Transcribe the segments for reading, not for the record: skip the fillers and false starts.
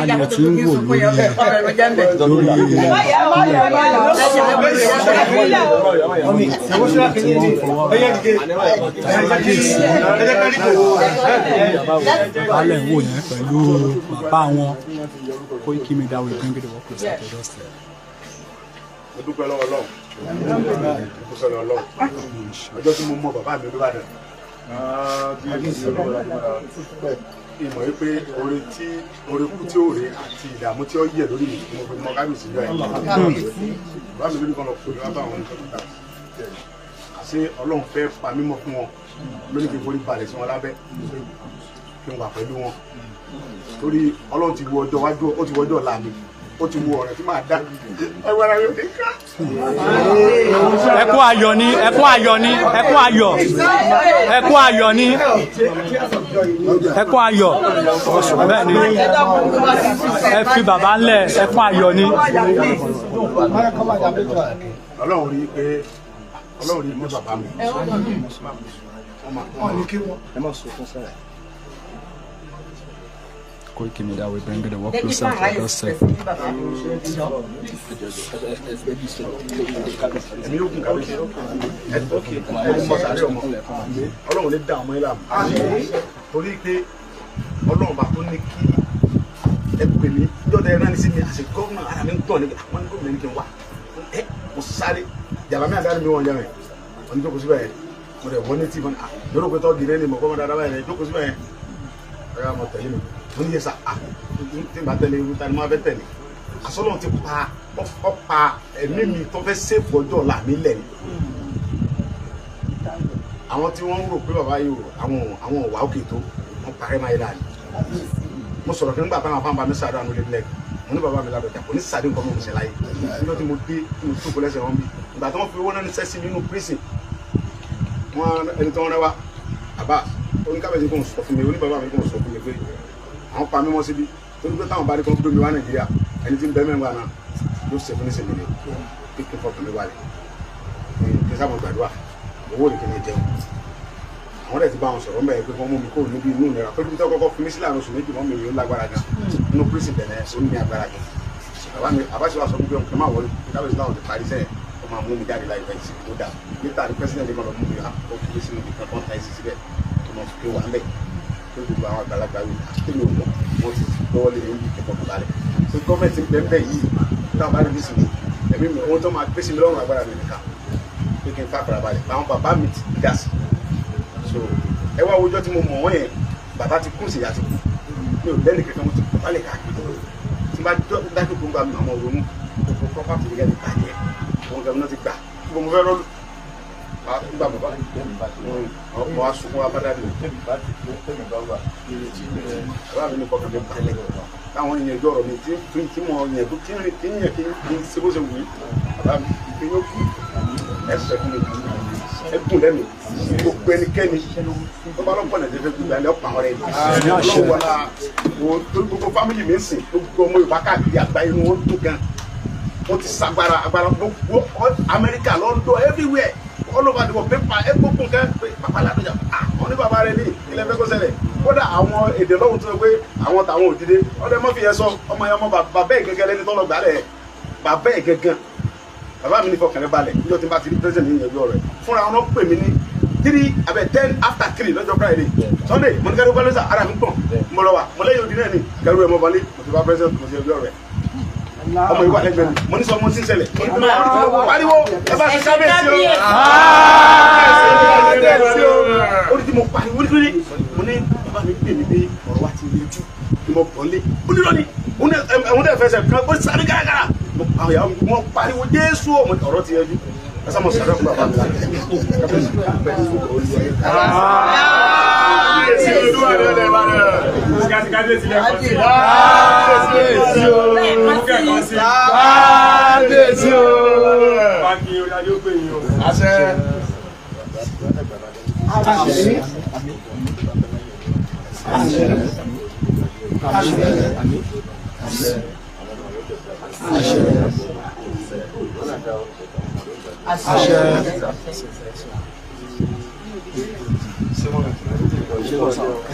alẹ́ tí ń wò lórí alẹ́ ń wò yẹn pẹ̀lú bàbá wọn Koiki Media will bring the work closer to doorstep. Mo dúpẹ́ lọ́wọ́ Ọlọ́run. Ọjọ́ tí mo mọ bàbá mi Olúbàdàn. Ìmọ̀ yìí pé orí kú tí ó rè àti ìdààmú tí ó yẹ lórí mi mo fi mọ kábíyèsí yọ ẹ̀. Bàbá mi lórí kan lọ pè wá bá àwọn oníkọ̀ọ́ta. Àṣé Ọlọ́run fẹ́ pa mímọ́ fún wọn lónìí kí n forí balẹ̀ sí wọn lábẹ́ kí n wà pẹ̀lú wọn. Torí Ọlọ́run ti wo ọjọ́ wájú, ó ti wo ọjọ́ ọ̀la mi, ó ti wo ọ̀rẹ́ tí máa dá. Ẹ̀wọ̀n ara yóò dé ká. Ẹkún ayọ̀ ni, ẹkún ayọ̀ ni, ẹkún ayọ̀, ẹkún ayọ̀ ni, ẹkún ayọ̀, bẹ́ẹ̀ ni, ẹ fi bàbá ńlẹ̀, ẹkún ayọ̀ ni. Ọlọ́run rí pé bàbá mi. Koiki Media will bring the work closer to doorstep. Ọlọ́run lè dá ọmọ ilé àmì torí pé Ọlọ́run bá tó ní kí ẹ pè mí jọ́dọ̀ ẹran ní sí mi àṣẹ gọ́ọ̀nà ara mi ń tọ̀ níbi àwọn gómìnà ní kí n wá mo sáré jàmbá mi àdáni mi wọ́n jẹ́ rẹ̀ wọ́n ní jókòó síbẹ̀ yẹn mo rẹ̀ wọ́n ní tí wọ́n lórí pé tọ́ di lẹ́nu mọ̀ kọ́mọ dáadáa báyìí jókòó síbẹ̀ yẹn ọ̀rẹ́ àmọ̀ tẹ̀lé mi mo ní yẹ sá tí n bá tẹ̀lé irú ta ni mo fẹ́ tẹ̀lé àsọlọ́run ti pa ẹ̀mí mi tó fẹ́ sèfù ọjọ́ ọ̀la mi lẹ̀ ni àwọn tí wọ́n ń rò pé bàbá yìí àwọn ọ̀wà òkè tó wọ́n parẹ́ máa yẹ láàyè mo sọ̀rọ̀ kí nígbà táwọn afáǹbá mi sáré àwọn olè lẹ́gì mo ní bàbá mi lábẹ́jà kò ní sáré nǹkan mọ̀ ṣe láyé níjọ́ tí mo dé tí mo tó kó lẹ́sẹ̀ wọn bí ìgbà tí wọ́n fi owó náà ní sẹ́sì nínú prison wọn ẹni tí wọ́n rẹwà àbá oníkàbẹ̀sì kò ń sọ fún mi oníbàbá mi kò ń sọ fún mi pé àwọn pa mímọ́ síbi torí pé táwọn bá rí kan gbé mi wá Nàìjíríà ẹni tí ń bẹ́ mẹ́wàá náà yóò ṣe fún ní sèmìlẹ̀ kí kí n fọkàn mi wálé kí n sábà gbàdúrà owó rẹ̀ kí n jẹun àwọn rẹ̀ ti bá wọn sọ̀rọ̀ mẹ́rin pé wọ́n mú mi kó níbi inú ìnira pé tó kọ́kọ́ fún mi sílẹ̀ àrùn oṣù méjì wọ́n mi yóò lágbára gan inú prison bẹ̀rẹ̀ ó ní agbára gan àbáṣe wa sọ fún mi pé má wọlé kábíyèsí láwọn ti parí sẹ́yìn ó máa mú mi jáde láì fẹ́ sí tó dáa níta ní pẹ́sidẹ̀ntì kan lọ mú mi ó fi sínú ìkan kan ta ẹsẹ̀ síbẹ̀ tó mọ̀ pé wà ń bẹ̀ tó gbogbo àwọn àgbàlagbà yìí àti mi ò mọ̀ wọ́n ti lọ́wọ́ lé ní ìkẹ́kọ̀ọ́ kan balẹ̀ tó gọ́ọ̀mẹ̀ntì bẹ́ẹ̀ yìí táwọn bá rí bí sinmi ẹ̀mí mi ohun tó máa gbé sí mi lọ́rùn agbára mi nìkan pé kí n fà fara balẹ̀ àwọn bàbá mi ti dá sí so ẹ wá ọjọ́ tí mo mọ̀ wọ́n yẹn bàbá ti kún sí ìyá ti kú mi ò lẹ́nu kẹ̀kẹ́ mo ti kú balẹ̀ káàkiri tí bá dájú kó ń gba àwọn òrónú gbogbo property yẹn ti bàjẹ́ àwọn gẹ̀mí náà ti gbà gbogbo mo fẹ́ rọ́ọ̀lù gbà bàbá ọkọ̀ asùnkún abádàdì bàbá mi ní kọ́kọ́ mi balẹ̀ táwọn èèyàn ẹjọ́ ọ̀rọ̀ mi tí mo yẹn tó tí ń yẹ kí n ṣe bó ṣe wù mí bàbá mi ìpín yóò kú ẹsẹ̀ fún mi ẹkùn lẹ́nu gbogbo ẹnikẹ́ni tó bá lọ́pọ̀ nàìjíríà fẹ́ gbogbo alẹ́ ọ̀pọ̀ àwọn rẹ̀ ní gbogbo fámìlì mi ń sìn gbogbo ọmọ Yorùbá káàkiri àgbáyé ni wọ́n tó gan wọ́n ti sagbara agbára gbogbo Amẹ́ríkà London everywhere all over the world pépà ẹ gbogbo nǹkan pé bàbá ládọjà àwọn ní bàbá rẹ ní ilẹ̀ fẹ́ kó ṣẹlẹ̀ kódà àwọn èdè lọ́wọ́ tó pé àwọn tàwọn òdìdé ọdẹ mọ́ fi yẹn sọ ọmọ yẹn mọ́ bàbá ẹ̀ gẹ́gẹ́ lẹ́ni tọ́lọ̀ gbálẹ̀ bàbá ẹ̀ gẹ́gẹ́ bàbá mi ní fọkànlẹ̀ balẹ̀ níjọ́ tí n bá ti rí president ní ìyẹn ọ̀rẹ́ fúnra wọn pè mí ní 10 after 3 lọ́jọ́ Friday Sunday mo ní kẹ́rù pẹ́lẹ́sà ara mi gbọ̀n mo lọ wà mo lẹ́yìn òdì náà ní kẹ́rù ẹ̀ mọ́ balẹ̀ mo ti bá president mo ti ẹbí ọ̀rẹ́ ọmọ ìwà lẹ́gbẹ̀ẹ́ mi mo ní sọ mo ti ń ṣẹlẹ̀ pariwo ẹ bá ti kábíyèsí o ó ní tí mo pariwo nítorí mo ní bàbá mi pè mí pé ọ̀rọ̀ wa ti le jù kí mo pọ̀ lé ó ní lọ́ni ẹ̀wọ̀n tẹ̀ fẹsẹ̀ kan ó sáré kárakára mo pariwo Jésù ọ̀rọ̀ ti yẹjú ẹ sá mo sọ̀rọ̀ fún bàbá mi láti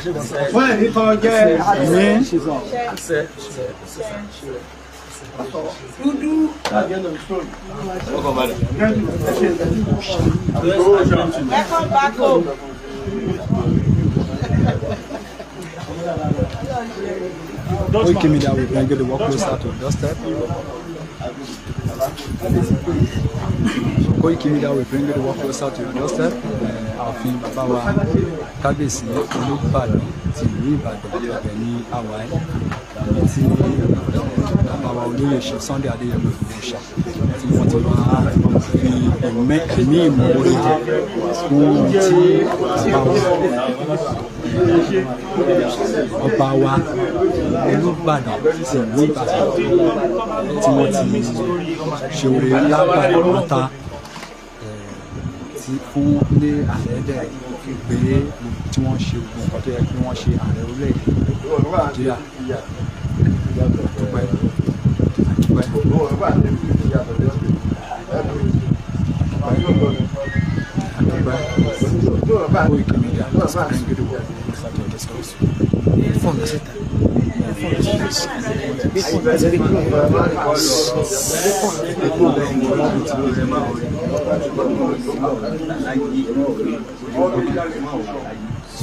Ouais, il faut que Koiki Media will bring the work closer to your doorstep. Koiki Media will bring the work closer to your doorstep. Ààfin bàbá wa Kábíyèsí Olúbàdàn ti ìlú Ìbàdàn ibẹ̀ ní àwáì tí bàbá wa olóyè Chief Sunday Adéyẹmọ Ìgbòho tí wọ́n ti máa fi ẹ̀mí ìmoore fún tí ọba wa Olúbàdàn ti ìlú Ìbàdàn tí wọ́n ti ṣe oore ńlá pàtàkì fún ilé ààrẹ dẹ̀ pé tí wọ́n ṣe gbogbo nǹkan tó yẹ kí wọ́n ṣe ààrẹ orílẹ̀-èdè Nàìjíríà àdúpẹ́ Koiki Media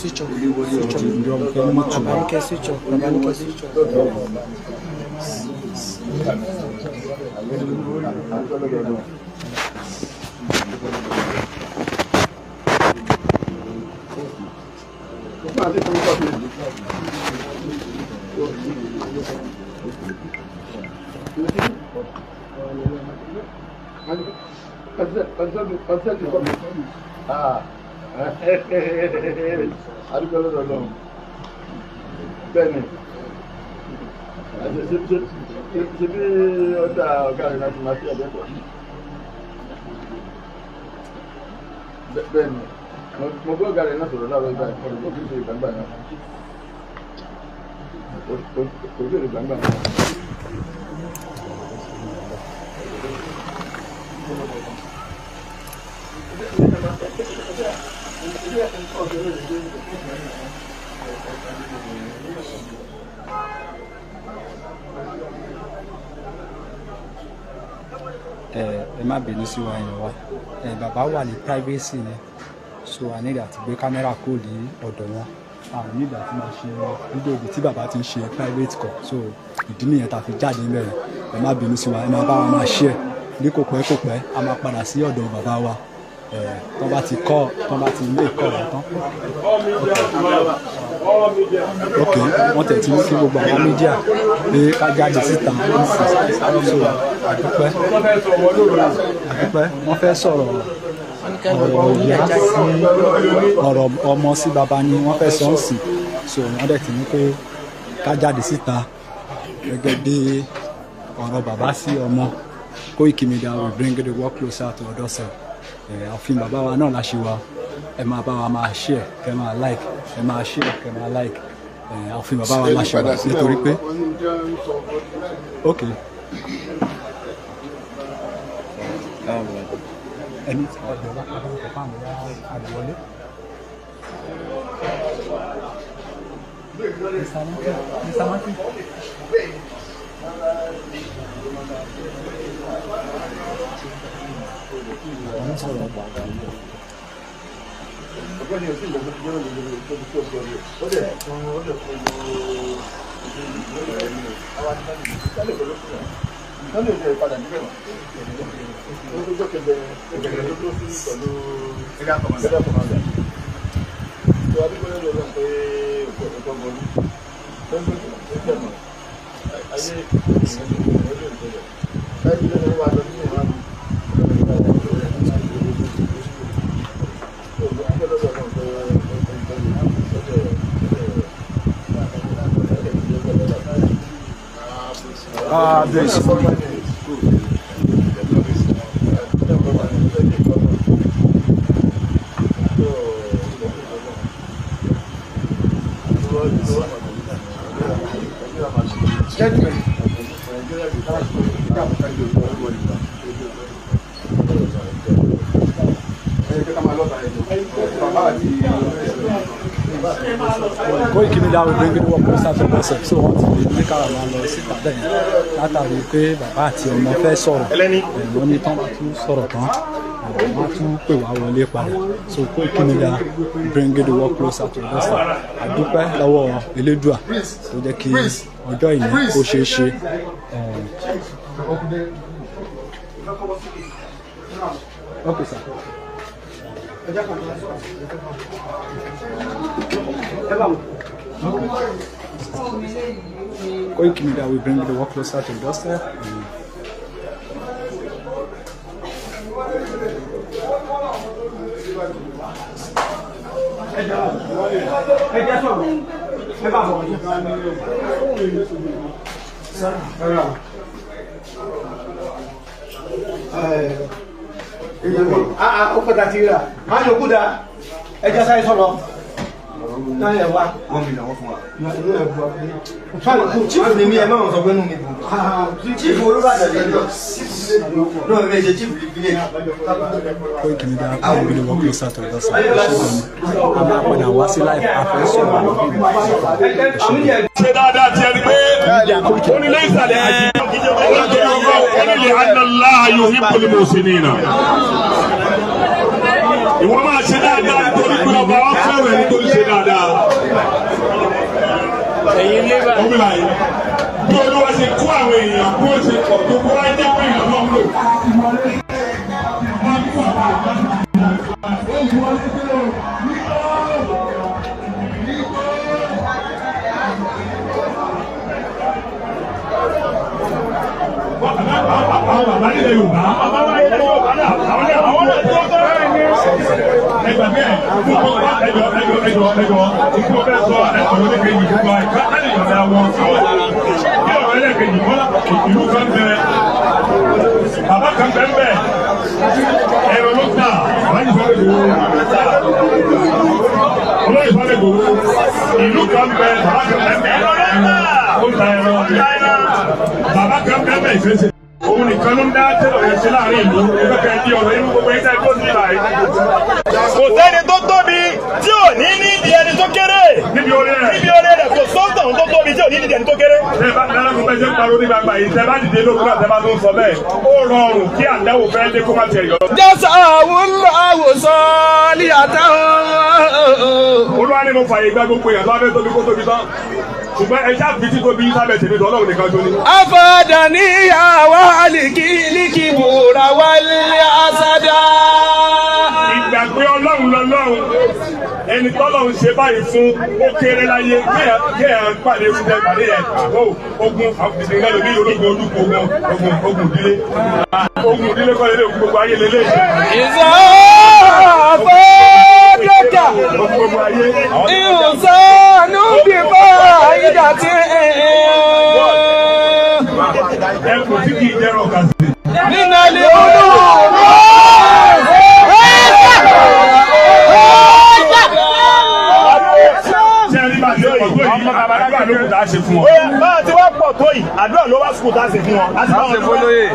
switch off. Switch off. Bẹ́ẹ̀ni ṣe bí ọjà ọ̀gá rẹ̀ láti máa fi ẹ̀dẹ́gbẹ̀. Bẹ́ẹ̀ni mo gbọ́ ọ̀gá rẹ̀ náà sọ̀rọ̀ láàárọ̀ ìgbà ìfọ̀rọ̀ tó kìí ṣe ìgbàgbà náà. Kò sí ìgbàgbà náà. Ẹ má bínú sí wa yẹn wa bàbá wà ní privacy yẹn so a nígbà tí gbé kámẹ́rà kò ní ọ̀dọ̀ wọn a nígbà tí máa ṣe fídíò ibi tí bàbá ti ń ṣe private call so ìdí nìyẹn tá a fi jáde níbẹ̀ ẹ má bínú sí wa ẹ máa bá wa máa share ní kò pẹ́ a máa padà sí ọ̀dọ̀ bàbá wa tó bá ti kọ́ tó bá ti lé kọ́ rẹ̀ tán. Ok wọ́n tẹ̀ tí ní kí gbogbo àwọn mídíà pé ká jáde síta so àdúpẹ́ wọ́n fẹ́ sọ̀rọ̀ ọ̀rọ̀ ìyá sí ọ̀rọ̀ ọmọ sí bàbá ni wọ́n fẹ́ sọ ń sìn so wọ́n dẹ̀ ti ní pé ká jáde síta gẹ́gẹ́ bí ọ̀rọ̀ bàbá sí ọmọ Koiki Media will bring the work closer to your doorstep. Ààfin bàbá wa náà la ṣe wa ẹ máa bá wa máa share kẹ máa like ẹ máa share kẹ máa like ààfin bàbá wa la ṣe wa nítorí pé ok ẹni tí ọ̀dọ̀ bá padà ń kọ́kọ́ àmì àdìwọlé. Mr. Martin. Koiki Media will bring it work closer to themselves. So wọ́n ti lè ní kára máa lọ síta bẹ́ẹ̀ látàrí pé bàbá àti ọmọ fẹ́ sọ̀rọ̀ wọ́n ní tán bá tún sọ̀rọ̀ tán wọ́n tún pè wá wọlé padà. So Koiki Media bring it work closer to themselves. Àdúpẹ́ lọ́wọ́ Elédùà tó jẹ́ kí ọjọ́ ìní kó ṣeé ṣe. Okay, sir. Koiki Media will bring the work closer to doorstep. Ó padà ti rà máa ń yòókù dáa ẹjọ́ sáré sọ̀rọ̀ náà yẹ wá. wọ́n mi làwọn fún wa. chief ni mi ẹ máa sọ pé nù mí dùn. chief olúbàdàn lè lọ náà mi ṣe chief ìbílẹ̀. Koiki Media will bring the work closer to doorstep. Àmọ́ àpàdà wá sí live àfẹ́sọ̀ ṣe dáadáa ti ẹni pé onílé ìsàlẹ̀ àjí onílé aláàlá yuhibbul muhsinina. Ìwọ máa ṣe dáadáa nítorí pé ọba wa fẹ́rẹ̀ nítorí ṣe dáadáa. Ọmọlá yìí bí olúwa ṣe kó àwọn èèyàn kó o ṣe pọ̀ tó kó wá jẹ́ pé èèyàn náà ń lò. Bàbá nílẹ̀ Yorùbá. Àwọn náà tó tọ́ ẹgbẹ́ bẹ́ẹ̀ fún ọgbà ẹjọ́ ikú ọbẹ̀ sọ ẹ̀kọ́ lẹ́kẹ̀ẹ́jì fún wa ìkátàlì ìyọ̀dá wọn àwọn bí ọ̀rọ̀ ẹlẹ́kẹ̀ẹ́jì wọn ìlú kan bẹ bàbá kan bẹ bẹ ẹ̀rọ ló ta wáyé sọ́dọ̀ gbòòrò olóyè sọ́dọ̀ gbòòrò ìlú kan bẹ bàbá kan bẹ bẹ ó ta ẹ̀rọ bàbá kan bẹ bẹ ìfẹsẹ̀. Òun nìkan ló ń dá tẹ́lọ̀ yẹn sí láàrin ìlú ẹgbẹ́ kẹ́ẹ̀dí ọ̀rọ̀ inú gbogbo ẹgbẹ́ tó ní ìlà yìí. Kò sẹ́ni tó tóbi tí ò ní nídìí ẹni tó kéré. Níbi orí rẹ̀ kò sọ́tàn tó tóbi tí ò ní nídìí ẹni tó kéré. Ṣé bá dáná kó fẹ́ ṣe ń parọ́ ní gbangba yìí? Ṣé bá dìde lókun àti bá tó ń sọ bẹ́ẹ̀? Ó rọrùn kí àdáwò fẹ́ dé kó má tiẹ̀ yọ. Jésù àwòsàn ní àtàwọn. Olúwa ni mo fàyè gbá gbogbo èèyàn tó wá fẹ́ tóbi kó tóbi tán. Ṣùgbọ́n ẹja fi tí tóbi sábẹ̀ tèmi tó Ọlọ́run nìkan tó ní. Afọ́dà níyàwó líkì bùrà wálé àsádà. Ìgbàgbé Ọlọ́run lọ́lọ́run ẹni tọ́lọ́run ṣe báyìí fún ó kéré láyé kéèyàn pàdé fúnjẹ pàdé yẹn ogun ìdílé lóbi ológun olúkọ ogun ìdílé kọ́ lélẹ̀ ogun gbogbo ayé lélẹ̀. Ìsọ̀fọ́dọ̀kà ìhùnsánú bíbá ìdàtí ẹkùn tí kì í jẹ́ rọ̀ kàṣí. nínú ilé olóòrùn. Báà tí wọ́n pọ̀ tó yìí, àdúrà ló wá sùkúù tá a ṣe fún wọn. A ṣe fún lóye.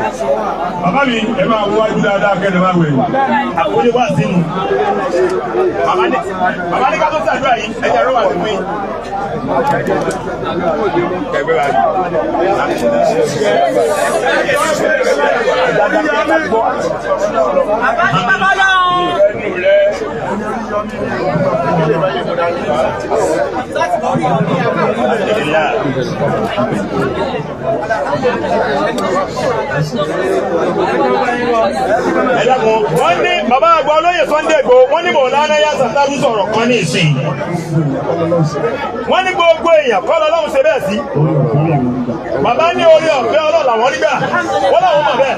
Bàbá mi, ẹ máa wọ wájú dáadáa kẹ́lẹ́ máa wẹ̀. Àkójọ wá sínú. Bàbá ní ká tó ṣàdúrà yìí, ẹ jẹ́ rọ́wà fún yín. Kẹ̀gbẹ́ wa ni. Wọ́n ní bàbá àgbà olóyè Sunday Igboho wọ́n ní Mọ̀lánà Yásà Sàtàrú sọ̀rọ̀ kan ní ìsìn. Wọ́n ní gbogbo èèyàn kọ́ lọ́lọ́run ṣe bẹ́ẹ̀ sí. Bàbá ní orí ọ̀fẹ́ Ọlọ́run làwọn nígbà wọ́n làwọn mọ̀ bẹ́ẹ̀.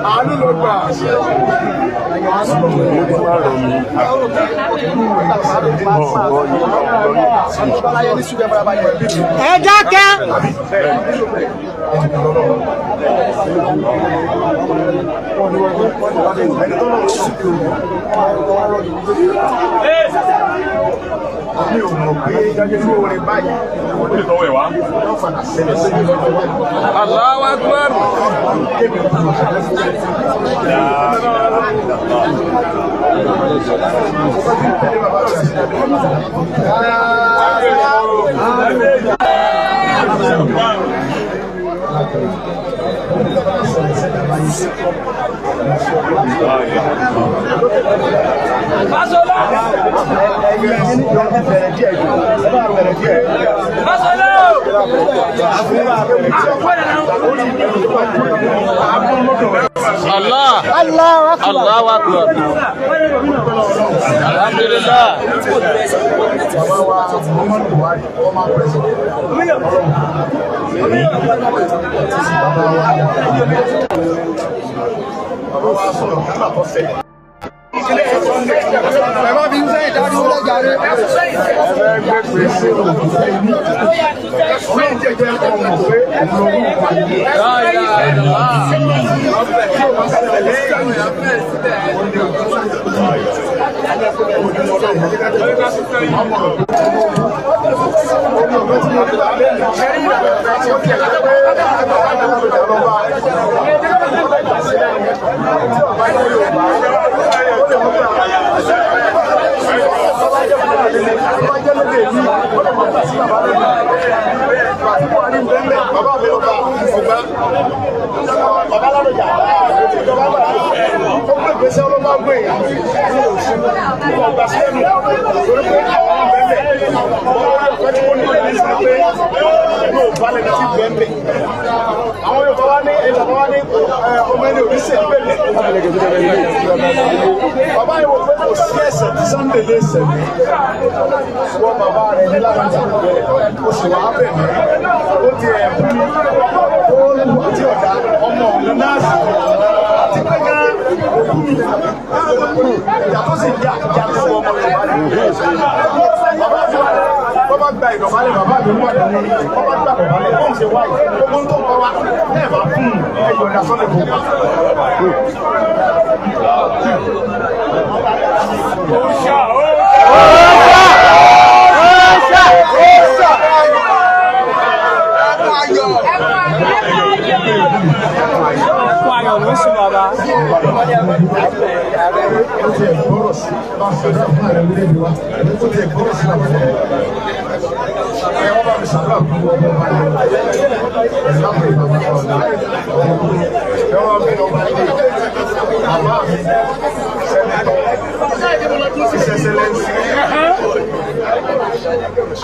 Àánú ló gbà. Ẹ dákẹ́. Mi ò mọ̀ pé irú orin báyìí Ó lè tọwọ́ ẹ̀ wá. yóò padà ṣẹlẹ̀ sí Allahu Akbar. Allahu Akbar. Alhamdulillah.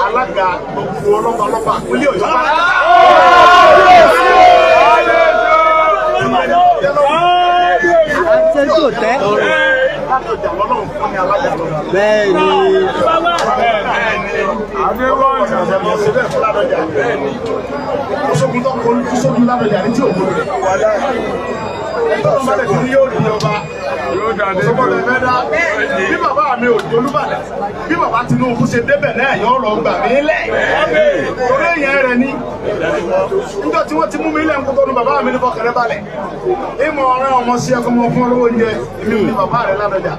Alága gbogbo ọlọ́pàá àpilẹ̀ Ọ̀yọ́ bí bàbá mi ò dolúbàdàn bí bàbá Tinubu ṣe débẹ̀ náà yọ lọ gbà mí lẹ̀ torí èèyàn rẹ̀ ní níjọ́ tí wọ́n ti mú mi lẹ̀ ń kótó ní bàbá mi ní fọkànlẹ́ balẹ̀ ìmọ̀ ọ̀rẹ́ ọmọ sí ẹkọ mọ fún olówó oúnjẹ èmi ò ní bàbá rẹ̀ Ládọjà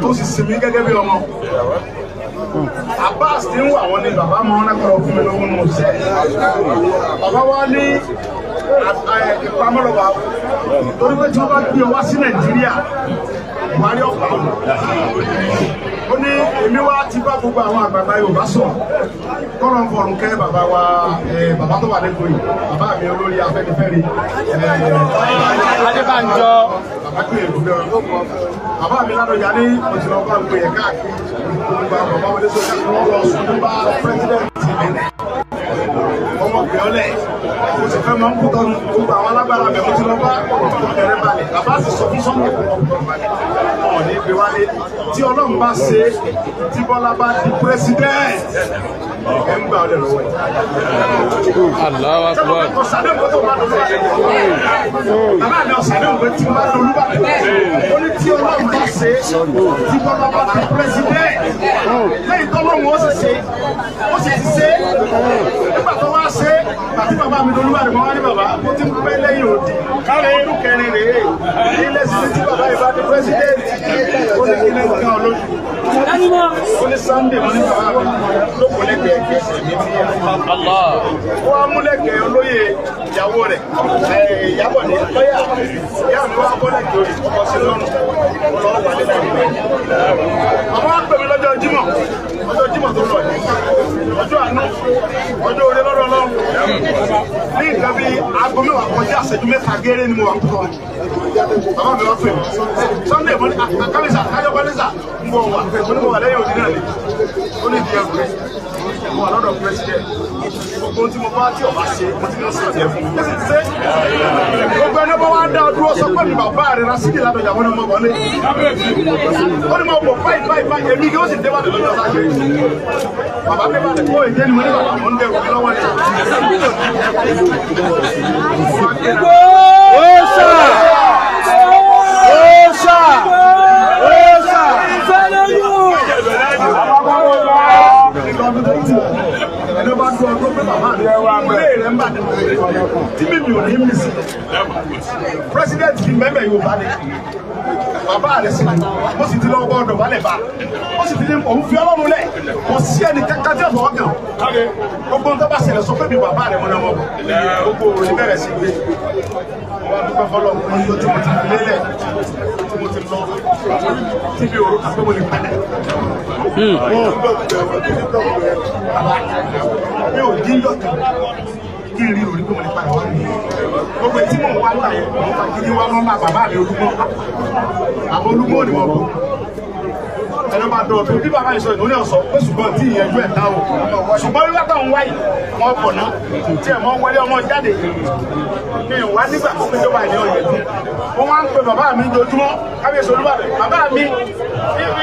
tó sì sinmi gẹ́gẹ́ bí ọmọ Abbas ti ń wà wọ́n ní bàbá mọ́ ọ́nà kọ́rọ̀ fún mi lówó nù sẹ́ bàbá wa ní ìpamọ́lọ́wà torí pé tí wọ́n bá gbé ọ wá sí Nàìjíríà Buhari ọ̀pá ó ní èmi wá ti bá gbogbo àwọn àgbàgbà Yorùbá sọ kọ́lọ̀ ń fọrùn kẹ́ bàbá wa bàbá tó wà lẹ́kọ̀ọ́ yìí bàbá mi olórí Afẹ́nifẹ́re Adébánjọ bàbá pé èlú gan bàbá mi Ládọjà ní òṣèlú ọba gbé yẹ káàkiri gbogbo àwọn bàbá wọlé sójà kí wọ́n lọ sùn nípa pírẹsidẹ́ntì Benin ọmọ gbẹ̀ọ́lẹ̀ mo sì fẹ́ máa ń kú tọ́nu gbogbo àwọn alágbára bẹ̀ mo ti lọ bá ọ̀kẹ́rẹ́ balẹ̀ bàbá sì sọ fún sọ́mù ọ̀nà ìgbé wálé tí Ọlọ́run bá ṣe tí Bọ́lá bá di pírẹsidẹ́ntì ẹ̀ ń gbà ọ̀dẹ̀ lọ́wọ́ ẹ̀. Allahu Akbar. ọ̀sàdéhùn kó tó máa dọ̀dọ̀ bàbá mi ọ̀sàdéhùn kó tí máa dọ̀lú bá ó ní tí Ọlọ́run bá ṣe tí Bọ́lá bá di pírẹsidẹ́ntì lẹ́yìn tọ́lọ́run ó sì ṣe ó sì ti ṣe nígbà tó wá ṣe àti bàbá mi lolúwa ni mo wá ní bàbá mo ti pẹ́ lẹ́yìn òdì káre irú kẹrin rèé ilé sílé tí bàbá yìí bá di pírẹsidẹ́ǹtì ó ní kílẹ̀ nǹkan olójú ó ní Sunday mo ní bàbá mi ló kò lẹ́gbẹ̀ẹ́ kẹsì mi ní ó wá múlẹ̀kẹ̀ olóyè ìyàwó rẹ̀ ìyàbọ̀ ní lọ́yà ìyá mi wá bọ́lẹ̀kẹ̀ orí ọkọ̀ sí lọ́rùn ọlọ́wọ́ wà nílẹ̀ àwọn á pè mí lọ́jọ́ Jímọ̀ tó lọ yìí ọjọ́ àánú ọjọ́ orí lọ́dọ̀ lọ́rùn ní nǹkan bí aago mẹ́wàá kọjá àṣẹjú mẹ́ta gẹ́rẹ́ ni mo wà kúkọ bàbá mi wá pè mí Sunday mo ní àkàlẹ́sà káyọ̀kọ́lẹ́sà ń bọ̀ wà mo ní mo wà lẹ́yìn òdì náà ni ó ní ìdí ẹ̀kọ́ mo wà lọ́dọ̀ president gbogbo tí mo bá tí ọba ṣe mo ti ní ọ̀sẹ̀ ọ̀tẹ̀ fún mi ṣe gbogbo ẹni bá wá dá ọdún ọsọ pé mi bàbá rẹ Rasidi Ládọjà wọn ni mo bọ̀ ní ó ní mo bọ̀ báyìí èmi kí ó sì débàdàn lọ́jọ́ sáà bàbá mi bá lè kó èdè ni mo ní bàbá mo ń bẹ̀rù lọ́wọ́ ni. Ẹni bá dún ọdún pé bàbá mi ilé rẹ̀ ń bà tí mímì ò ní mí sí. President kì í mẹ́mẹ́ Yorùbá ni bàbá rẹ̀ sí mo sì ti lọ gbọ́dọ̀ wálẹ̀ bá ó sì ti ní òun fi Ọlọ́run lẹ̀ kò sí ẹni kankan tí ọ̀fọ̀ ọ̀gàn gbogbo nǹkan bá ṣẹlẹ̀ sọ pé mi bàbá rẹ̀ mọ́ náà mọ́ gbogbo òní bẹ̀rẹ̀ sí gbé wọ́n dúpẹ́ fọlọ́ ọkùnrin tó tí mo ti fi lélẹ̀ tí mo ti lọ tí bí òru kàpé mo lè padà. Mi ò dín yọ̀tọ̀ kí n rí orí pé mo lè padà wá ní gbogbo tí mò ń wá gbà yẹn mo fà gidi wá mọ́ máa bàbá mi Olúmọ àwọn Olúmọ ni wọ́n bọ̀ ẹni máa dọ̀ tó bí bàbá yìí sọ ìdúnlẹ̀ ọ̀sọ́ pé ṣùgbọ́n tí ìyẹn jú ẹ̀ dá o ṣùgbọ́n wíwá táwọn wáyé wọn pọ̀ ná tí ẹ̀ mọ́ wọlé ọmọ jáde ní ìwà nígbà tó péjọ wà ní ọ̀yẹ́ tó wọ́n wá ń pe bàbá mi lójúmọ́ kábíyèsí Olúbàdàn bàbá mi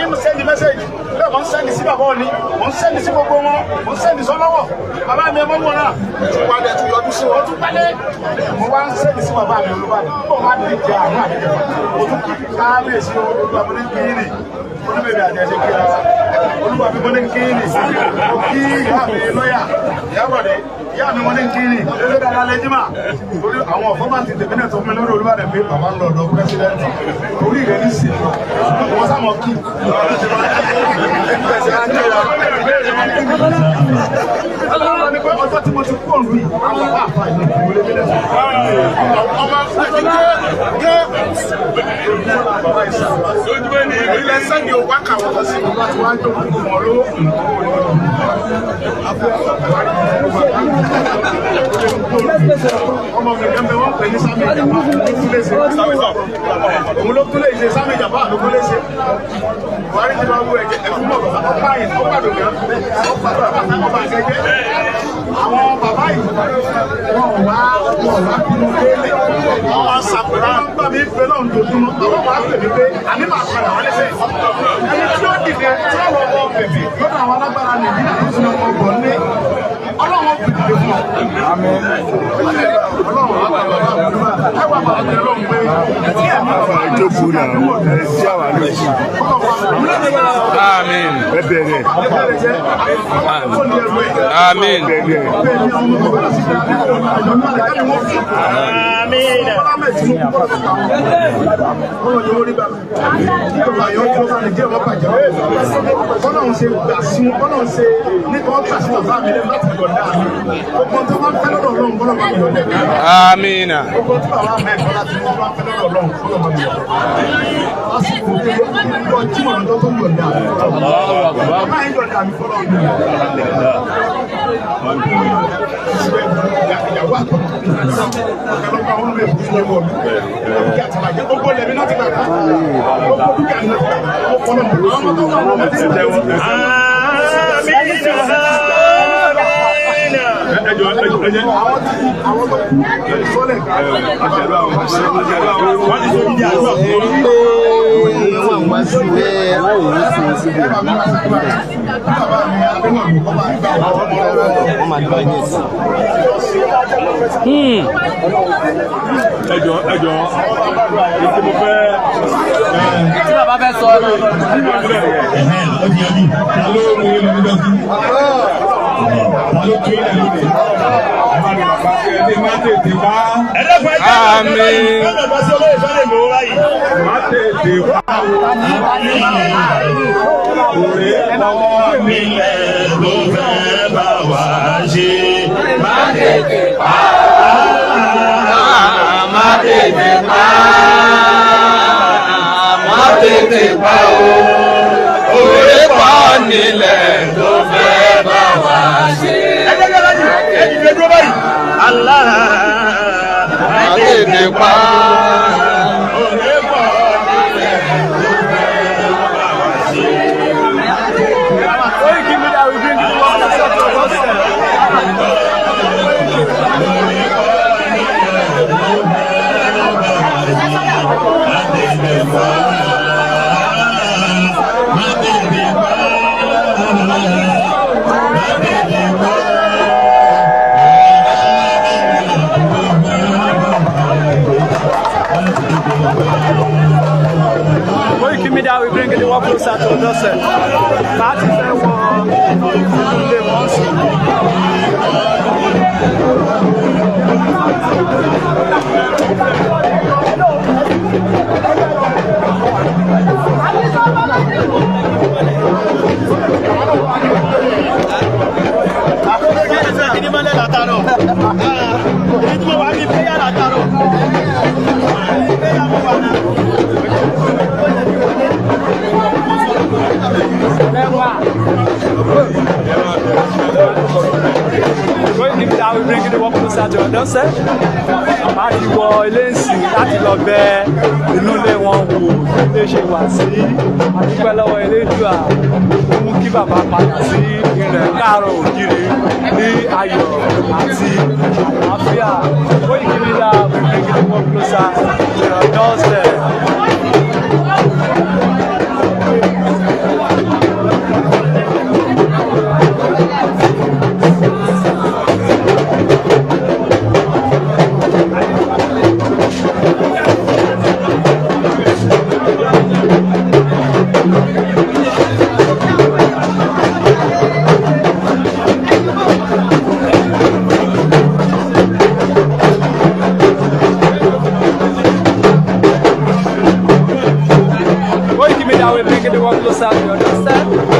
ń sẹ́ndì mẹ́sẹ̀jì bẹ́ẹ̀ mo ń sẹ́ndì sí bàbá òní mo ń sẹ́ndì sí gbogbo wọn mo ń sẹ́ndì sọ́lọ́wọ́ bàbá mi ẹmọ́ wọn náà ṣùgbọ́n ẹ̀ tún yọdún sí wọn tún pálẹ̀ mo wá ń sẹ́ndì sí bàbá mi Olúbàdàn bó wá ní ìjà àwọn àdéjẹfà mo tún kábíyèsí Olúbàdàn ní kiri olúbẹ̀bẹ̀ àjẹsẹ̀ kí ara olúwa mi wọ́n ní kíni kí ìyá mi lọ́yà ìyábọ̀dé ìyá mi wọ́n ní kíni lórí dáadáa lẹ́jìmá torí àwọn ọ̀fọ́màtì tèmi náà tó mi lórí Olúbàdàn pé bàbá ń lọ ọ̀dọ̀ pírẹsidẹ́ntì orí rẹ̀ ní sí wọ́n sá mọ̀ kí ọlọ́run ní pé ọjọ́ tí mo ti kú òǹdù yìí àwọn bàbá àfa ìlú ìwúlé mi lẹ́sẹ̀ ọmọ ilẹ̀ sẹ́ni ò wá kàwọ́ lọ sí ìlú àti wájú ọmọ lówó ọmọ mi gẹ́gẹ́ wọ́n pè ní Sami Ìjàmbá lókúlẹ́sẹ̀ òun lókúlẹ́sẹ̀ Sami Ìjàmbá lókúlẹ́sẹ̀ Buhari ti máa wú ẹ̀jẹ̀ ẹ̀kú mọ̀ bàbá ọ̀pá yìí ó pàdé gan ọba gẹ́gẹ́ àwọn bàbá yìí wọ́n wá pinnu lélẹ̀ wọ́n wá sàkúrà nígbà mi fẹ́ náà dojúmọ́ àwọn wàá pè mí pé àní máa padà wálé sẹ́yìn ẹni tí ó dìde tí ó wọ ọmọ bèbè lọ́dọ̀ àwọn alágbára Nàìjíríà tó ti lọ ọmọ ọgbọ̀n ní ọlọ́wọ́ bèbè fún ọ. ọlọ́wọ́ wà bàbá ẹ wà bàbá tẹ lọ́wọ́ pé ẹtí ẹ̀ máa wà ní ojú náà ẹ sí àwa lójú. Àmín. ẹ bẹ̀rẹ̀. Àmín. Ọlọ́run ṣe gbà sí wọn, Ọlọ́run ṣe nípa ọgbà sí bàbá mi lẹ́nu láti yọ̀ǹda mi. Gbogbo tó máa ń fẹ́ lọ́dọ̀ Ọlọ́run bọ́lá máa ń yọ̀ǹda mi. Àmín. Gbogbo tí bàbá mi ẹ̀kọ́ láti wọ́n máa ń fẹ́ lọ́dọ̀ Ọlọ́run bọ́lá máa ń yọ̀ǹda mi. Lásìkò tó yọ tí mo lọ́dọ̀ tó yọ̀ǹda mi. Bàbá yẹn yọ̀ǹda mi fọ́lọ́ mi. Ìyàwó àtọ̀ ọ̀kẹ́lọ́pàá wọn lè fi ṣe wọ̀ mí. Dúkìá ti máa jẹ́ gbogbo lẹ́mí náà ti máa ká. Gbogbo dúkìá ni náà ó fọ́lọ́ mi. Àwọn ọmọ tó wà wọ́n ti tẹ̀ wọ́n. Àwọn tó kú sọ́lẹ̀ ká. Wọ́n ti sọ ìdí àdúrà fún ọ. Wọ́n wá sí ẹ̀ wọ́n sì ń síbẹ̀. Wọ́n máa gbọ́ ẹni ẹ̀sìn. Ẹjọ́ ìdí mo fẹ́. Tí bàbá fẹ́ sọ ọ́ náà. Ló mú ilé nígbà tí. ló tún ilẹ̀ lónìí. Ẹ má ní bàbá kí ẹ má tètè wá. Ẹ dẹ́kun ẹjẹ́ àmì. Ẹ má sí olóyè sọ́lẹ̀ lówó báyìí. Má tètè wá o. Òré pọ̀ nílẹ̀ ló fẹ́ bá wa ṣe. Má tètè wá. Má tètè wá. Má tètè wá o. Òré pọ̀ nílẹ̀ ló fẹ́ bá wa ṣe. Ẹ jẹ́ dúró báyìí. Allah má tètè wá. Òré pọ̀ nílẹ̀ ló fẹ́ bá wa ṣe. Oh, give me that. We bring it one give me that, we bring it one closer to us. Party fair we bring it one closer to us. Àmọ́ àti wọ ilé ìsìn láti lọ bẹ inú ilé wọn wò ilé ṣe wà sí àdúpẹ́ lọ́wọ́ Elédùà ó mú kí bàbá padà sí ilẹ̀ Káàárọ̀ Oòjíire ní ayọ̀ àti àlàáfíà. Ó yìí kí mi dá we bring it one closer to your doorstep. Closer to your doorstep.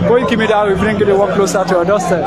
Going to me down, we bring it one closer to your doorstep.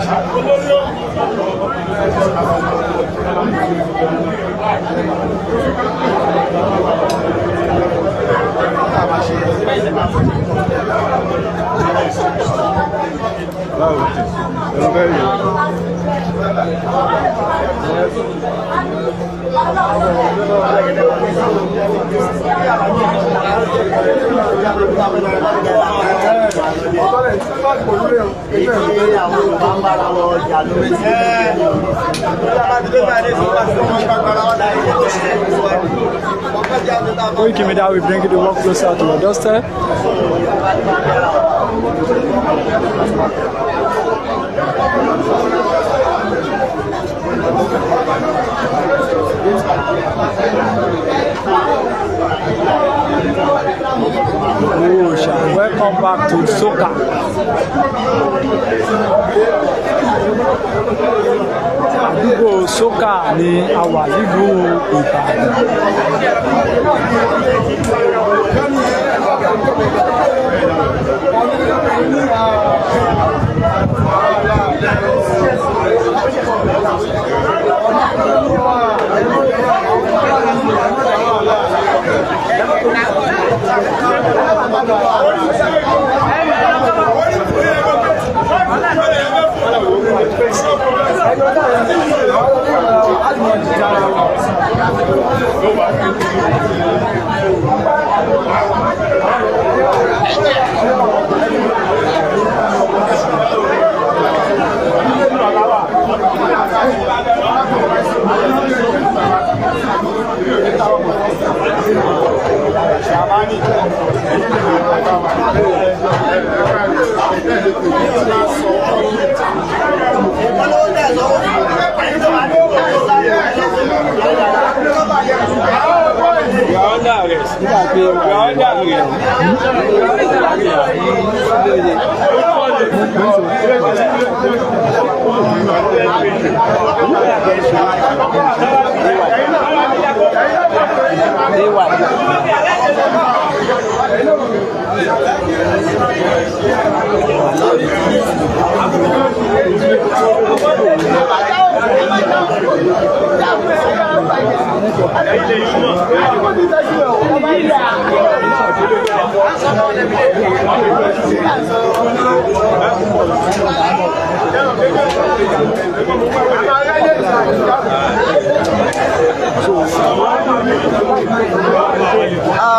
Going to me down, we bring it one closer to your doorstep. Welcome back to Soka. Àdúgbò Soka ni a wà nílùú Ìbàdàn.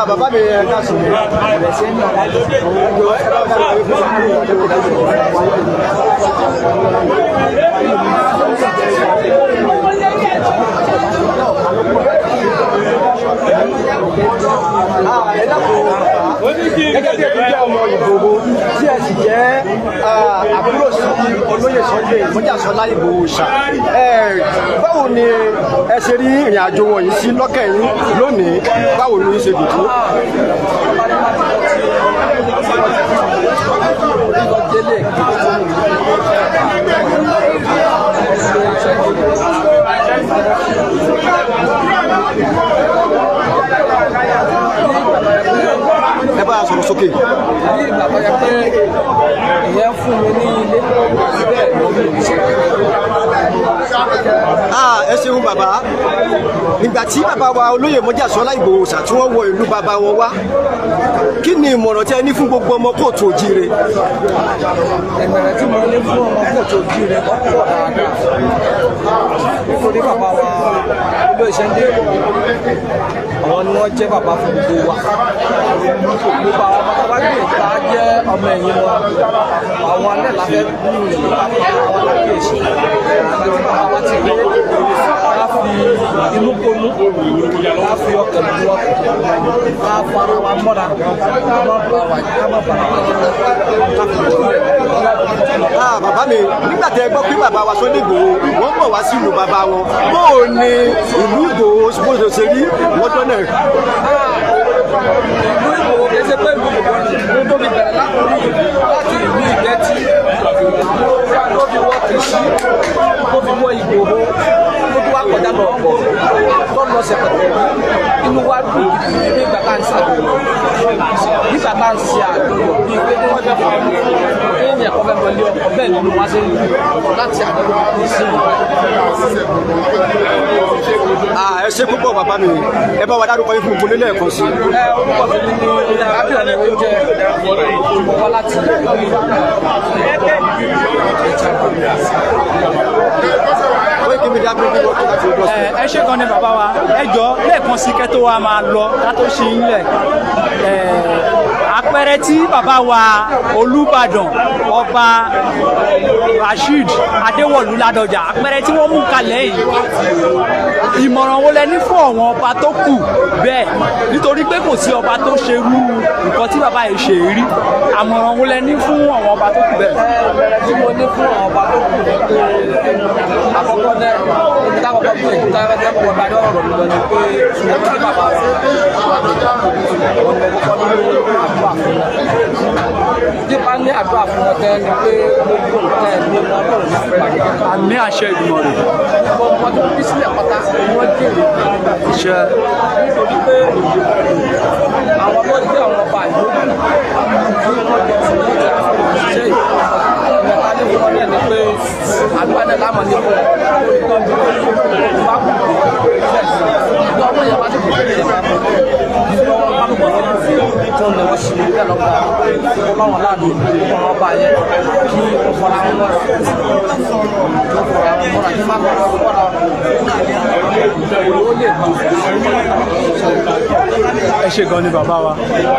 Bàbá mi ẹ̀ ká sùn. Gẹ́gẹ́ bí ẹni jẹ́ ọmọ Ìgbòho tí ẹ sì jẹ́ àbúrò sí olóyè Sunday Ìmújàsọ́lá Ìgbòho ṣá. Báwo ni ẹ ṣe rí ìrìn àjò wọ̀nyí sí lọ́kàn yín lónìí? Báwo ni ṣe dùn tó? Ẹ bá a sọ̀rọ̀ sókè. Ní ìgbà tó yẹ pé ìyẹn fún mi ní ilé bẹ́ẹ̀ ló ń bí ṣe. Ẹ ṣeun bàbá. Nígbà tí bàbá wa olóyè Mọ́jàsọ́lá Ìgbòho ṣá tí wọ́n wọ ìlú bàbá wọn wá, kí ni ìmọ̀ràn tí ẹ ní fún gbogbo ọmọ kóòtù òjíire? Ìmọ̀ràn tí mo ní fún ọmọ kóòtù òjíire kọ́ pọ̀ dáadáa. Nítorí bàbá wa olóyè Sunday àwọn ni wọ́n jẹ́ bàbá fún gbogbo wa. Gbogbo àwọn bàbá wa gbé ìta jẹ́ ọmọ ẹ̀yìn wọn. Àwọn alẹ́ làfẹ́ nínú ìlú bàbá àwọn alákèésí. Àti bàbá wa ti gbé ká fi inú konú, ká fi ọkàn bu ọkàn, ká fara wa mọ́ra, ká má bà wá ká má bà wá ká fi ojú rẹ̀. Bàbá mi, nígbà tẹ́ ẹ gbọ́ pé bàbá wa Sunday Ìgbòho wọ́n bọ̀ wá sí ìlú bàbá wọn, bóò ni ìlú Ìgbòho bó ṣe rí lọ́jọ́ náà? Ìlú Ìgbòho kìí ṣe pé ìlú Ìgbòho tó fi bẹ̀rẹ̀ láti ìlú Ìgbẹ́tì tó fi wọ́ Kìṣí tó fi wọ́ Ìgbòho tó fi wá kọjá lọ pọ̀ tó lọ Ṣẹ̀pẹ̀tẹ̀ inú wa dùn ní ìgbà tá à ń ṣàjọyọ̀ nígbà tá à ń ṣe àjọyọ̀ bí pé wọ́n fẹ́ fún mi kéèyàn ẹ̀kọ́ fẹ́ wọlé ọkọ̀ bẹ́ẹ̀ nínú wa ṣe ń lù láti àjọyọ̀ tó sí ẹ ṣe púpọ̀ bàbá mi, ẹ bá wa dárúkọ yín fún gbogbo nílẹ̀ ẹ̀kan sí. Orúkọ mi ní arábìnrin oúnjẹ ìmọ̀wá láti ẹ ṣé gan ni bàbá wa, ẹ jọ lẹ́ẹ̀kan sí kẹ́ tó wa máa lọ ká tó ṣe ń lẹ̀. Àpẹẹrẹ tí bàbá wa Olúbàdàn ọba Rasheed Adéwọ̀lú Ládọjà, àpẹẹrẹ tí wọ́n mú kalẹ̀ yìí, ìmọ̀ràn wo lẹ ní fún àwọn ọba tó kù bẹ́ẹ̀, nítorí pé kò sí ọba tó ṣerú nǹkan tí bàbá yìí ṣe rí, àmọ̀ràn wo lẹ ní fún àwọn ọba tó kù bẹ́ẹ̀? Ìmọ̀ràn tí mo ní fún àwọn ọba tó kù ni pé àkọ́kọ́ náà ibi táwọn ọba gbé ìta ẹgbẹ́ pọ̀ bá dọ́rọ̀ lọ ni pé ẹgbẹ́ tí bàbá wa Ládọjà òun lè kọ́ nínú àdúrà fún wọn. Tí bá ní àdúrà fún wọn wọn tẹ́ ni pé gbogbo nǹkan ẹ̀mí wọn lọ́rùn ní pẹ̀lú. àmì àṣẹ ìgbìmọ̀ rẹ̀. ọmọ tó bí sílẹ̀ pátá wọ́n jèrè iṣẹ́ nítorí pé àwọn tó jẹ́ àwọn ọba ìlú tí wọ́n jọ sí ìjà ṣe ìgbàta ní fún wọn náà ni pé àgbàdẹ láwọn ní fún wọn bá kú ìgbà ọmọ yẹn bá ti kú ìgbà yẹn bá kú ìgbà wọn bá kú lọ́wọ́ tó ń lọ́wọ́ sí ìgbà lọ́gbà tó bá wọn láàdùn wọn ọba yẹn kí wọ́n fọ́ra wọn mọ́ra wọ́n fọ́ra wọn mọ́ra kí má kọ́ wọn mọ́ra ó lè kú. ẹ ṣe gan ni bàbá wa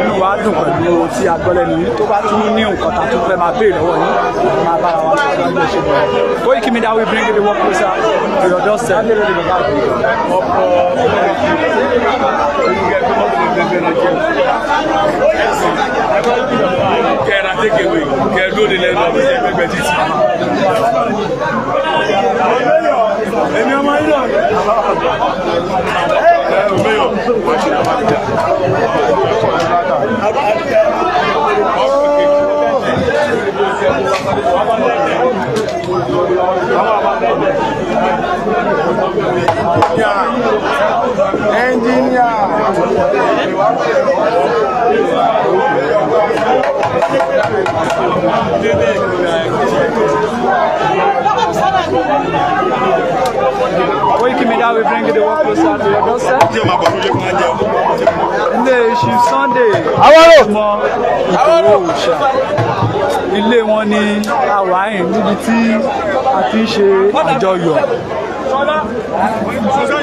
inú wa dùn pẹ̀lú tí a gbọ́ lẹ́nu yìí tó bá tún ní nǹkan tá a tún fẹ́ máa béèrè lọ́wọ́ yìí máa bára wa sọ̀rọ̀ ló ṣe gan. Koiki Media will bring the work closer to your doorstep. Kẹ́ra take away kẹ́ẹ̀dó ni lẹ́nu ọ̀bẹ ṣe pẹ́pẹ́ títì. Èmi ọmọ yìí lọ. Òmeyọ̀ wọ́n ṣe lọ́wọ́ àti Engineer. Koiki Media will bring the work closer to your doorstep. Ilé Chief Sunday ọmọ Ìkòrò Òòṣà. Ilé wọn ni àwáyìn níbi tí a ti ń ṣe àjọyọ̀.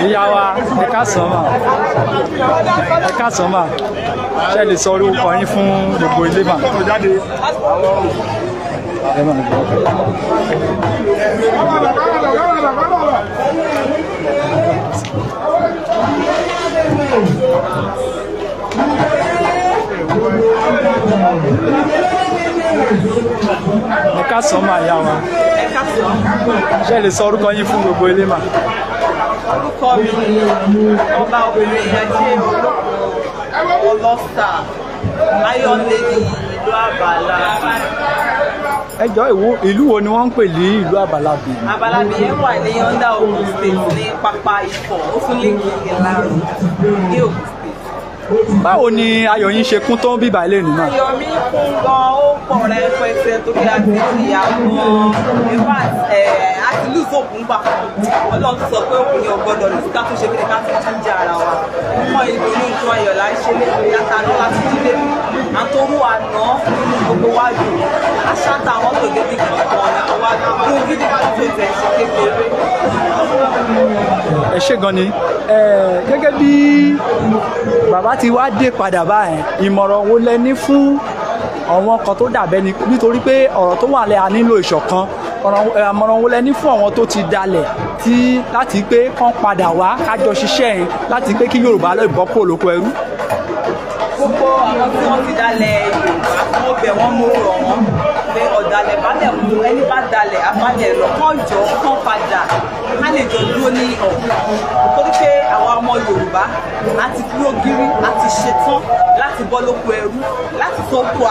Ìyá wa ẹ̀ka sọ́mà ṣe lè sọ orúkọ yín fún gbogbo ilé mà. Ẹ̀ka sọ́mà ìyá wa ṣe lè sọ orúkọ yín fún gbogbo ilé mà. Orúkọ mi ni ọba obìnrin ìyájẹ́ ọlọ́sà ayọ̀lẹ́dì ìlú Àbàlá. Ẹ jọ̀ọ́ ìlú wo ni wọ́n ń pè ní ìlú Àbàlàbí? Àbàlàbí yẹn wà ní under Ogun State ní pápá Ifọ̀ ó tún lè kí Ìlàrú ní Ogun State. Báwo ni ayọ̀ yín ṣe kún tó ń bíbá ilé nínú? Ayọ̀ mi kún gan ó pọ̀ rẹpẹtẹ torí àti ìyàwó ìfà àti lùsọ̀kùn gbà Ọlọ́run sọ pé òkú ni ọgbọ́dọ̀ ní ká tó ṣe kí ká tó tún jẹ ara wa. Mọ ìdùnnú nǹkan ayọ̀ là ń ṣe lẹ́yìn àtàná láti jílé mi àtòrú àná nínú gbogbo wájú àṣàtà àwọn tó gé bí kankan ní àwọn àdúgbò bí nǹkan tó tẹ̀ ṣe kékeré. Ẹ ṣé gan ni gẹ́gẹ́ bí bàbá ti wá dé padà báyìí ìmọ̀ràn wo lẹ ní fún àwọn kan tó dàbẹ́ ni nítorí pé ọ̀rọ̀ tó wà lẹ́ a nílò ìṣọ̀kan àmọ̀ràn wo lẹ ní fún àwọn tó ti dalẹ̀ tí láti pé kán padà wá kájọ ṣiṣẹ́ yẹn láti pé kí Yorùbá lè bọ́ kúrò lóko ẹrú. Gbogbo àwọn tí wọ́n ti dalẹ̀ Yorùbá tí wọ́n bẹ̀ wọ́n mú rọ̀ wọ́n pé ọ̀dàlẹ̀ balẹ̀ mú ẹni bá dalẹ̀ abalẹ̀ lọ kán jọ kán padà ká lè jọ dúró ní ọ̀hún. Torí pé àwọn ọmọ Yorùbá á ti dúró gírí á ti ṣetán láti bọ́ lóko ẹrú láti sọ oko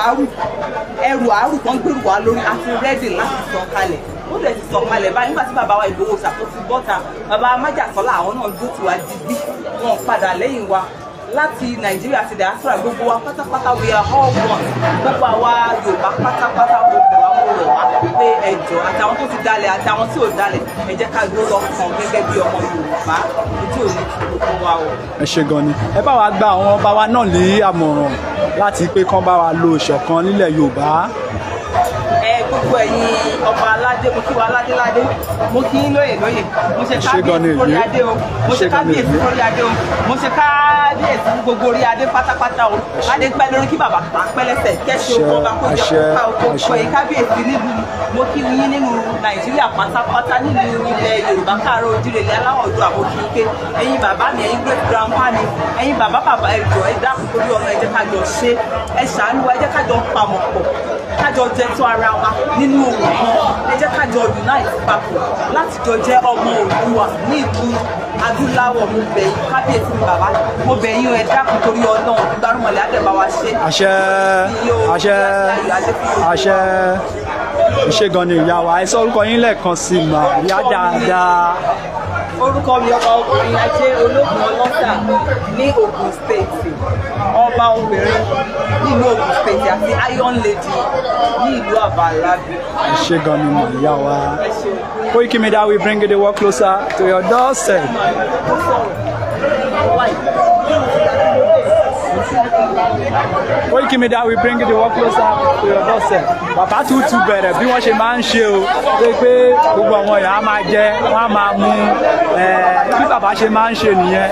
ẹrù àárù kan gbèrú wa lórí àti rẹ́dì láti sọ kalẹ̀. Ó dẹ̀ ti sọ kalẹ̀ báyìí nígbà tí bàbá wa Ìgbòho ṣàkóso bọ́ta bàbá Májàsọ́lá àwọn náà dúró tiwa digbí wọn padà lẹ́yìn wa láti Nàìjíríà àti diaspora gbogbo wa pátápátá we are all one gbogbo àwa Yorùbá pátápátá gbogbo wa mo rọ̀ wá pé ẹjọ́ àti àwọn tó ti dalẹ̀ àti àwọn tí ò dalẹ̀ ẹ jẹ́ ká gbó lọ kàn gẹ́gẹ́ bí ọmọ Yorùbá ojú òní gbogbo wa o. Ẹ ṣé gan ni ẹ bá wa gba àwọn ọba wa náà ní àmọ̀ràn láti pé kán bá wa lo ìṣọ̀kan nílẹ̀ Yorùbá. Gbogbo ẹ̀yin ọba aládé mo kí wa aládéládé mo kí yín lóyè mo ṣe kábíyèsí lórí adé o mo ṣe kábíyèsí lórí adé o mo ṣe kábíyèsí gbogbo orí adé pátápátá o adé pẹ́ lórí kí bàbá pẹ́ lẹ́sẹ̀ kẹ́sì oko ọba kó jẹ kó ká oko kọ yín kábíyèsí nílùú mo kí yín nínú Nàìjíríà pátápátá nínú ilẹ̀ Yorùbá káàárọ̀ oòjíire ilẹ̀ aláwọ̀ oòdùà àbókí ike ẹ̀yin bàbá mi ẹ̀yin great grandpa mi ẹ̀yin bàbá ẹ̀jọ̀ ẹ dákun torí ọ̀nà ẹ jẹ́ ká jọ ṣe ẹ ṣàánú wa ẹ jẹ́ ká jọ pamọ́ pọ̀ ká jọ jẹ́ tó ara wa nínú òun kan ẹ jẹ́ ká jọ unite papọ̀ láti jọ jẹ́ ọmọ Oòduà ní ìlú adúláwọ̀ mo bẹ̀ yín kábíyèsí mi bàbá mo bẹ̀ yín ẹ dákun torí Ọlọ́run gbárùmọ̀lẹ́ àdẹ̀bá wa ṣe. Àṣẹ àṣẹ àṣẹ. ṣé gan ni ìyá wa ẹ sọ orúkọ yín lẹ́ẹ̀kan sí mà ìyá dáadáa. Orúkọ mi ọba obìnrin ajé ológun ọlọ́sà ní Ogun State, ọba obìnrin nínú Ogun State àti Iron Lady ní ìlú Àbálábí. Ṣé gan ni mà ìyá wa. Koiki Media will bring the work closer to your doorstep. Koiki Media will bring the work closer to your doorstep. Bàbá tuntun bẹ̀rẹ̀ bí wọ́n ṣe máa ń ṣe o pé pé gbogbo àwọn èèyàn á máa jẹ wọ́n á máa mú bí bàbá ṣe máa ń ṣe nìyẹn.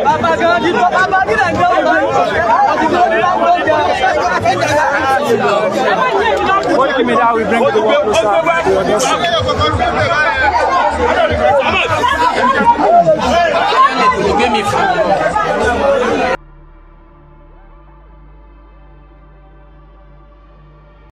Bàbá gan ni bàbá ní nàìjíríà Koiki Media will bring the work closer to your doorstep.